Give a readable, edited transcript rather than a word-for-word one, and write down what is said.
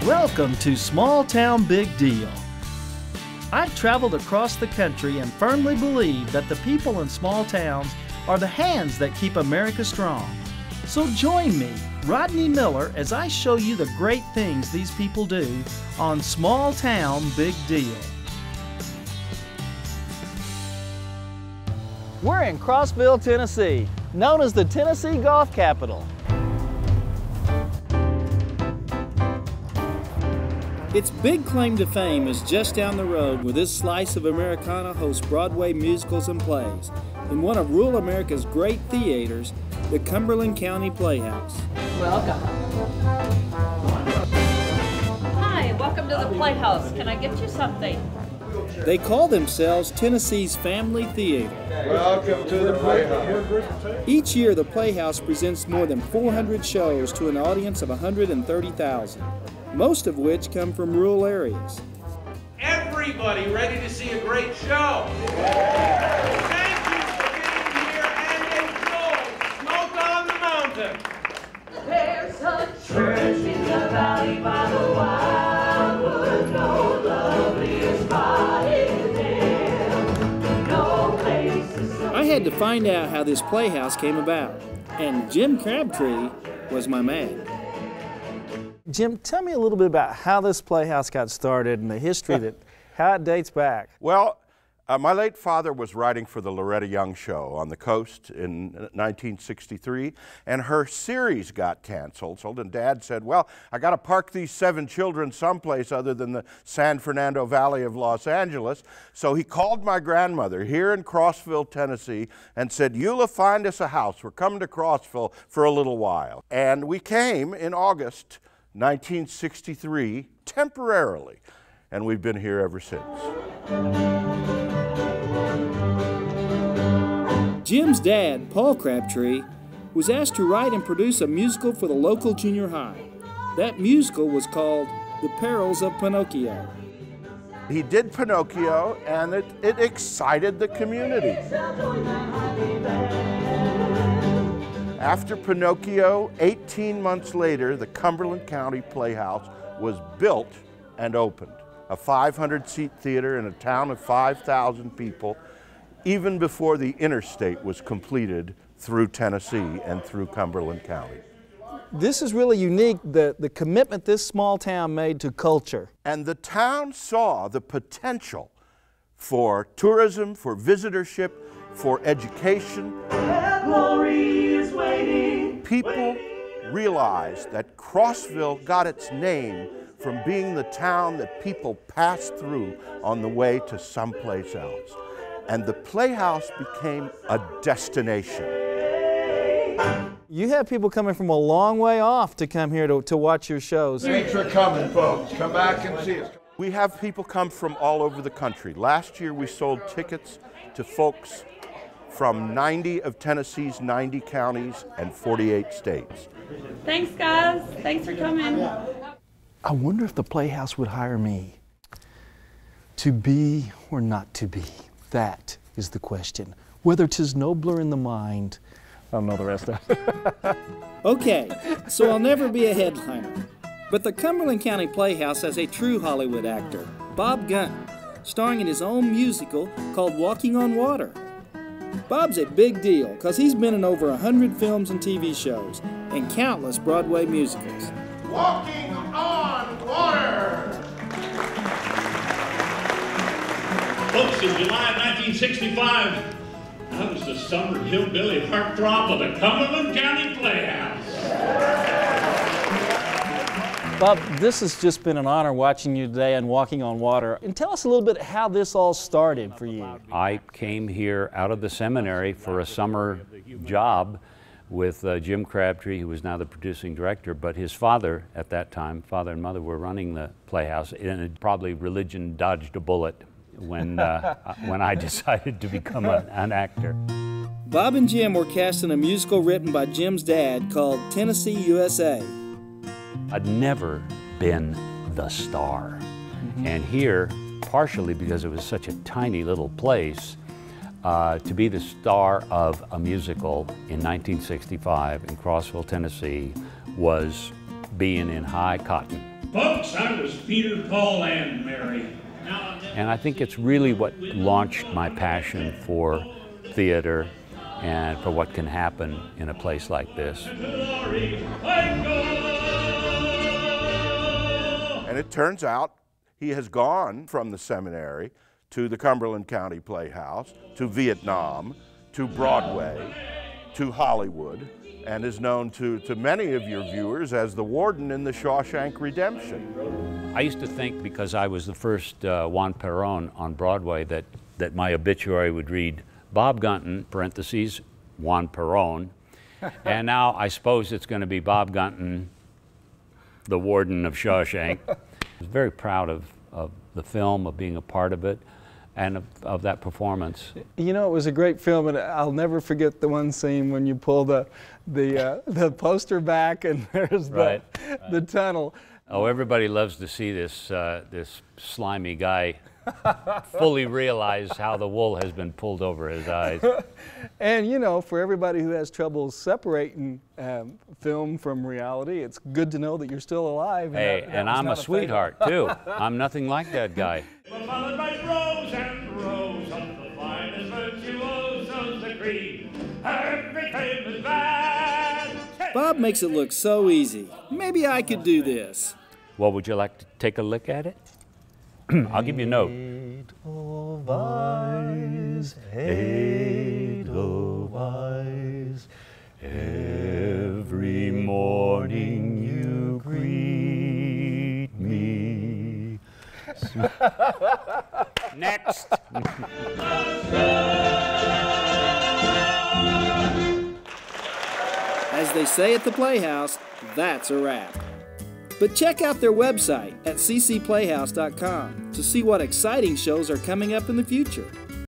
Welcome to Small Town Big Deal. I've traveled across the country and firmly believe that the people in small towns are the hands that keep America strong. So join me, Rodney Miller, as I show you the great things these people do on Small Town Big Deal. We're in Crossville, Tennessee, known as the Tennessee Golf Capital. Its big claim to fame is just down the road, where this slice of Americana hosts Broadway musicals and plays in one of rural America's great theaters, the Cumberland County Playhouse. Welcome. Hi, welcome to the Playhouse. Can I get you something? They call themselves Tennessee's Family Theater. Welcome to the Playhouse. Each year, the Playhouse presents more than 400 shows to an audience of 130,000. Most of which come from rural areas. Everybody ready to see a great show? Thank you for being here and enjoy Smoke on the Mountain. There's a church in the valley by the wildwood, no loveliest spot in there, no place is so. I had to find out how this playhouse came about, and Jim Crabtree was my man. Jim, tell me a little bit about how this playhouse got started and the history how it dates back. Well, my late father was writing for the Loretta Young Show on the coast in 1963, and her series got canceled, and Dad said, well, I got to park these 7 children someplace other than the San Fernando Valley of Los Angeles. So he called my grandmother here in Crossville, Tennessee, and said, Eula, find us a house. We're coming to Crossville for a little while. And we came in August 1963, temporarily, and we've been here ever since. Jim's dad, Paul Crabtree, was asked to write and produce a musical for the local junior high. That musical was called The Perils of Pinocchio. He did Pinocchio, and it excited the community. After Pinocchio, 18 months later, the Cumberland County Playhouse was built and opened. A 500-seat theater in a town of 5,000 people, even before the interstate was completed through Tennessee and through Cumberland County. This is really unique, the commitment this small town made to culture. And the town saw the potential for tourism, for visitorship, for education. Glory is waiting. People realized that Crossville got its name from being the town that people passed through on the way to someplace else. And the Playhouse became a destination. You have people coming from a long way off to come here to watch your shows. Thanks for coming, folks. Come back and see us. We have people come from all over the country. Last year we sold tickets to folks from 90 of Tennessee's 90 counties and 48 states. Thanks, guys. Thanks for coming. I wonder if the Playhouse would hire me. To be or not to be, that is the question. Whether 'tis nobler in the mind. I don't know the rest of it. Okay, so I'll never be a headliner. But the Cumberland County Playhouse has a true Hollywood actor, Bob Gunton, starring in his own musical called Walking on Water. Bob's a big deal because he's been in over 100 films and TV shows and countless Broadway musicals. Walking on Water. Folks, in July of 1965, I was the summer hillbilly heartthrob of the Cumberland County Playhouse. Bob, this has just been an honor watching you today on Walking on Water. And tell us a little bit how this all started for you. I came here out of the seminary for a summer job with Jim Crabtree, who was now the producing director, but his father at that time, father and mother, were running the Playhouse, and probably religion dodged a bullet when I decided to become an actor. Bob and Jim were cast in a musical written by Jim's dad called Tennessee, USA. I'd never been the star. And here, partially because it was such a tiny little place, to be the star of a musical in 1965 in Crossville, Tennessee, was being in high cotton. Folks, I was Peter, Paul, and Mary. And I think it's really what launched my passion for theater and for what can happen in a place like this. And it turns out he has gone from the seminary to the Cumberland County Playhouse, to Vietnam, to Broadway, to Hollywood, and is known to many of your viewers as the warden in the Shawshank Redemption. I used to think, because I was the first Juan Perón on Broadway, that my obituary would read Bob Gunton, parentheses, Juan Perón, and now I suppose it's going to be Bob Gunton, the warden of Shawshank. I was very proud of the film, of being a part of it, and of that performance. You know, it was a great film, and I'll never forget the one scene when you pull the poster back and there's the tunnel. Oh, everybody loves to see this this slimy guy fully realize how the wool has been pulled over his eyes. And you know, for everybody who has trouble separating film from reality, it's good to know that you're still alive. Hey, and I'm a sweetheart too. I'm nothing like that guy. Followed by rows and rows of the finest virtuosos agree. Everything is bad. Bob makes it look so easy. Maybe I could do this. Well, would you like to take a look at it? I'll give you a note. Edelweiss, Every morning you greet me. Next. As they say at the Playhouse, that's a wrap. But check out their website at ccplayhouse.com to see what exciting shows are coming up in the future.